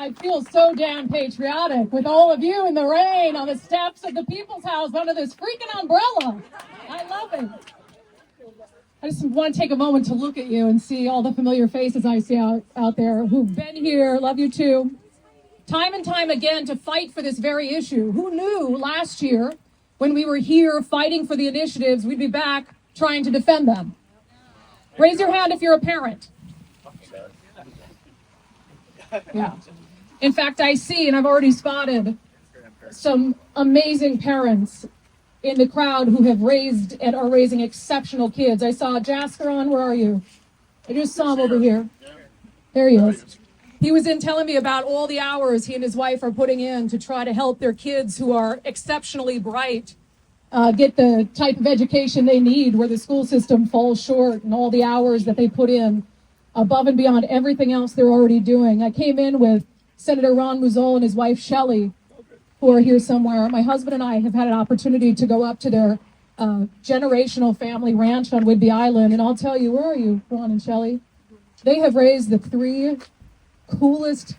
I feel so damn patriotic with all of you in the rain on the steps of the People's House under this freaking umbrella. I love it. I just want to take a moment to look at you and see all the familiar faces I see out there who've been here. Love you too. Time and time again to fight for this very issue. Who knew last year when we were here fighting for the initiatives, we'd be back trying to defend them? Raise your hand if you're a parent. Yeah. In fact, I see, and I've already spotted some amazing parents in the crowd who have raised and are raising exceptional kids. I saw Jasker on. Where are you? I just saw him over here. There he is. He was in telling me about all the hours he and his wife are putting in to try to help their kids who are exceptionally bright get the type of education they need where the school system falls short, and all the hours that they put in above and beyond everything else they're already doing. I came in with Senator Ron Mouzol and his wife Shelley, who are here somewhere. My husband and I have had an opportunity to go up to their generational family ranch on Whidbey Island, and I'll tell you, where are you, Ron and Shelley? They have raised the 3 coolest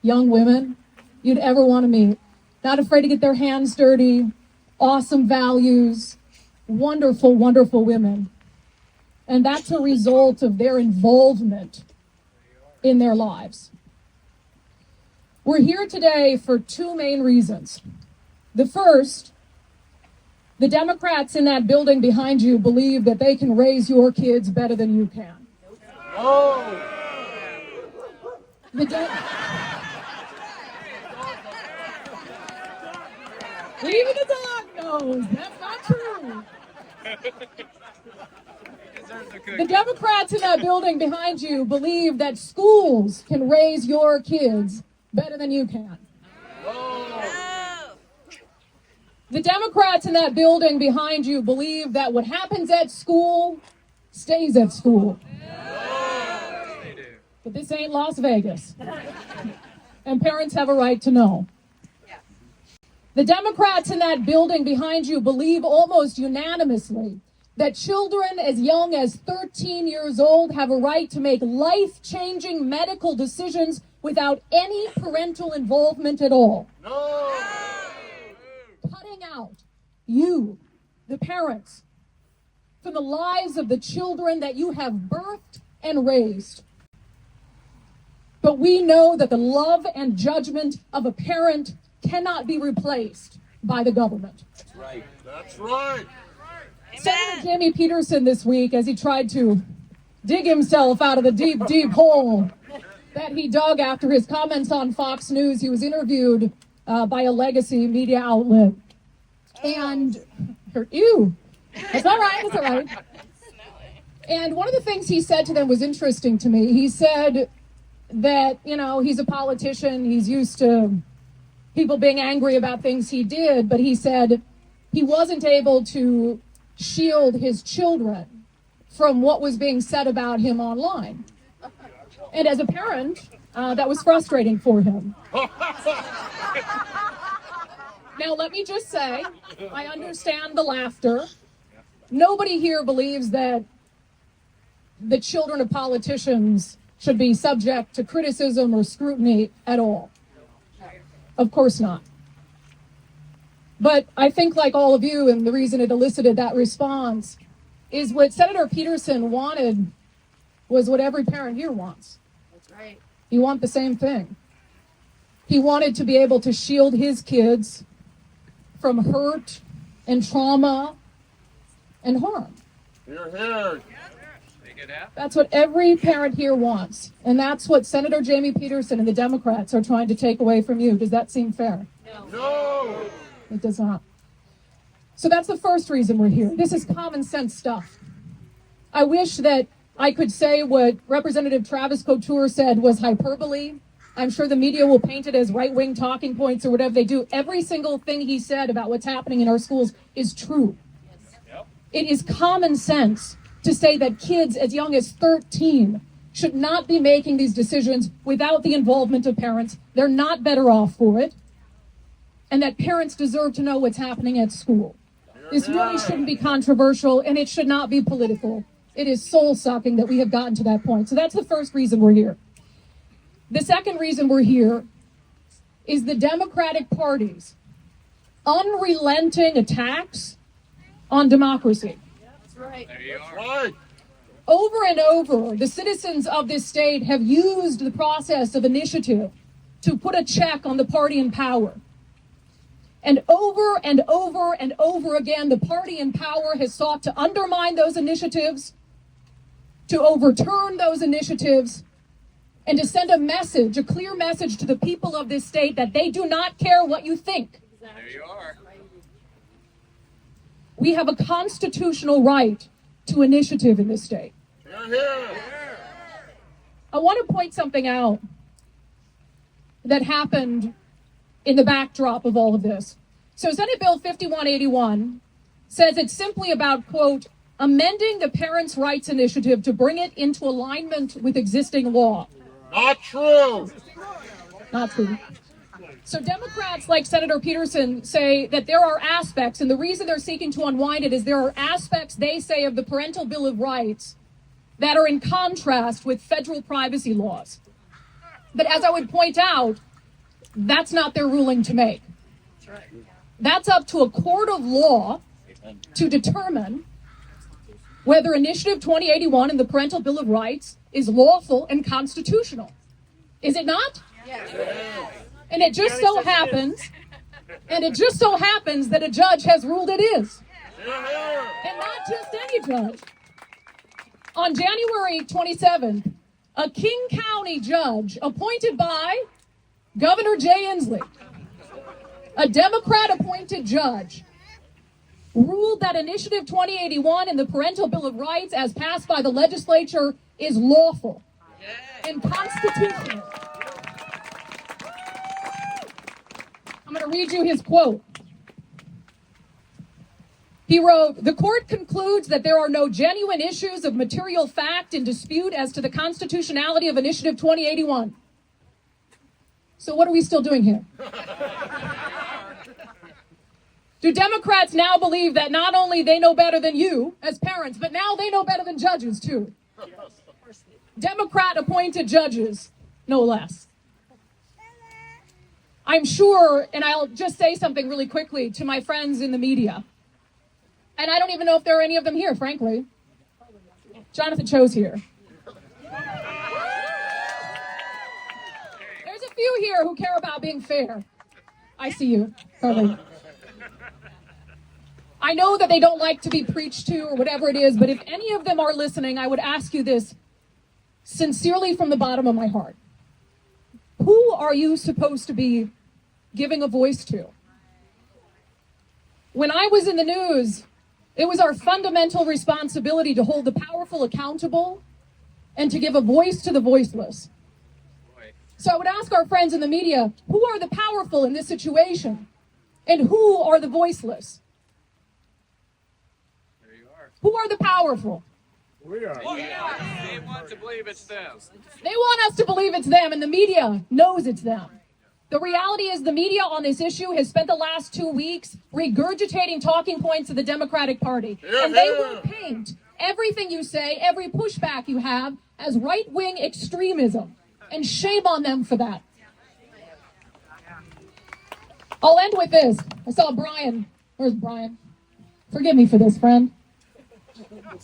young women you'd ever want to meet. Not afraid to get their hands dirty, awesome values, wonderful, wonderful women. And that's a result of their involvement in their lives. We're here today for 2 main reasons. The first, the Democrats in that building behind you believe that they can raise your kids better than you can. Oh. Even the dog knows that's not true. The Democrats in that building behind you believe that schools can raise your kids better than you can. The Democrats in that building behind you believe that what happens at school stays at school. But this ain't Las Vegas. And parents have a right to know. The Democrats in that building behind you believe almost unanimously that children as young as 13 years old have a right to make life-changing medical decisions without any parental involvement at all. No! Cutting out you, the parents, from the lives of the children that you have birthed and raised. But we know that the love and judgment of a parent cannot be replaced by the government. That's right. That's right. Senator Jamie Pedersen this week, as he tried to dig himself out of the deep, deep hole that he dug after his comments on Fox News, he was interviewed by a legacy media outlet. And, ew, that's all right, that's all right. And one of the things he said to them was interesting to me. He said that, he's a politician, he's used to people being angry about things he did, but he said he wasn't able to shield his children from what was being said about him online. And as a parent, that was frustrating for him. Now, let me just say, I understand the laughter. Nobody here believes that the children of politicians should be subject to criticism or scrutiny at all. Of course not. But I think, like all of you, and the reason it elicited that response is what Senator Pedersen wanted was what every parent here wants. That's right. You want the same thing. He wanted to be able to shield his kids from hurt and trauma and harm. Hear, hear. That's what every parent here wants. And that's what Senator Jamie Pedersen and the Democrats are trying to take away from you. Does that seem fair? No. It does not. So that's the first reason we're here. This is common sense stuff. I wish that I could say what Representative Travis Couture said was hyperbole. I'm sure the media will paint it as right-wing talking points or whatever they do. Every single thing he said about what's happening in our schools is true. Yep. It is common sense to say that kids as young as 13 should not be making these decisions without the involvement of parents. They're not better off for it. And that parents deserve to know what's happening at school. This really shouldn't be controversial, and it should not be political. It is soul-sucking that we have gotten to that point. So that's the first reason we're here. The second reason we're here is the Democratic Party's unrelenting attacks on democracy. That's right. Over and over, the citizens of this state have used the process of initiative to put a check on the party in power. And over and over and over again, the party in power has sought to undermine those initiatives, to overturn those initiatives, and to send a message, a clear message to the people of this state that they do not care what you think. There you are. We have a constitutional right to initiative in this state. You're here. I want to point something out that happened in the backdrop of all of this. So Senate Bill 5181 says it's simply about, quote, amending the Parents' Rights Initiative to bring it into alignment with existing law. Not true. Not true. So Democrats like Senator Pedersen say that there are aspects, and the reason they're seeking to unwind it is there are aspects, they say, of the Parental Bill of Rights that are in contrast with federal privacy laws. But as I would point out, that's not their ruling to make. That's up to a court of law to determine whether Initiative 2081 in the Parental Bill of Rights is lawful and constitutional. Is it not? Yeah. And it just so happens that a judge has ruled it is. And not just any judge. On January 27th, a King County judge appointed by Governor Jay Inslee, a Democrat-appointed judge, ruled that Initiative 2081 in the Parental Bill of Rights, as passed by the legislature, is lawful and constitutional. I'm going to read you his quote. He wrote, "The court concludes that there are no genuine issues of material fact in dispute as to the constitutionality of Initiative 2081. So what are we still doing here? Do Democrats now believe that not only they know better than you as parents, but now they know better than judges too? Democrat-appointed judges, no less. I'm sure, and I'll just say something really quickly to my friends in the media, and I don't even know if there are any of them here, frankly. Jonathan Cho's here. There's a few here who care about being fair. I see you, Carly. I know that they don't like to be preached to or whatever it is, but if any of them are listening, I would ask you this sincerely from the bottom of my heart. Who are you supposed to be giving a voice to? When I was in the news, it was our fundamental responsibility to hold the powerful accountable and to give a voice to the voiceless. So I would ask our friends in the media, who are the powerful in this situation? And who are the voiceless? There you are. Who are the powerful? We are. They want to believe it's them. They want us to believe it's them, and the media knows it's them. The reality is the media on this issue has spent the last 2 weeks regurgitating talking points of the Democratic Party. And they will paint everything you say, every pushback you have, as right-wing extremism. And shame on them for that. I'll end with this. I saw Brian. Where's Brian? Forgive me for this, friend.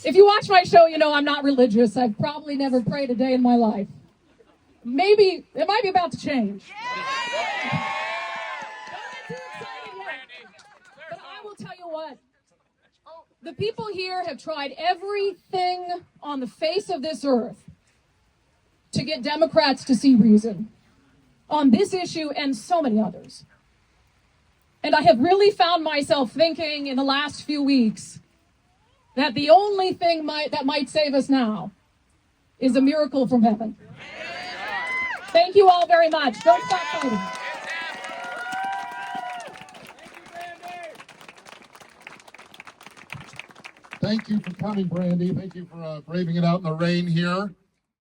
If you watch my show, you know I'm not religious. I've probably never prayed a day in my life. Maybe, it might be about to change. Don't get too excited yet. But I will tell you what. The people here have tried everything on the face of this earth to get Democrats to see reason on this issue and so many others. And I have really found myself thinking in the last few weeks that the only thing that might save us now is a miracle from heaven. Thank you all very much. Don't stop fighting. Thank you for coming, Brandi. Thank you for braving it out in the rain here.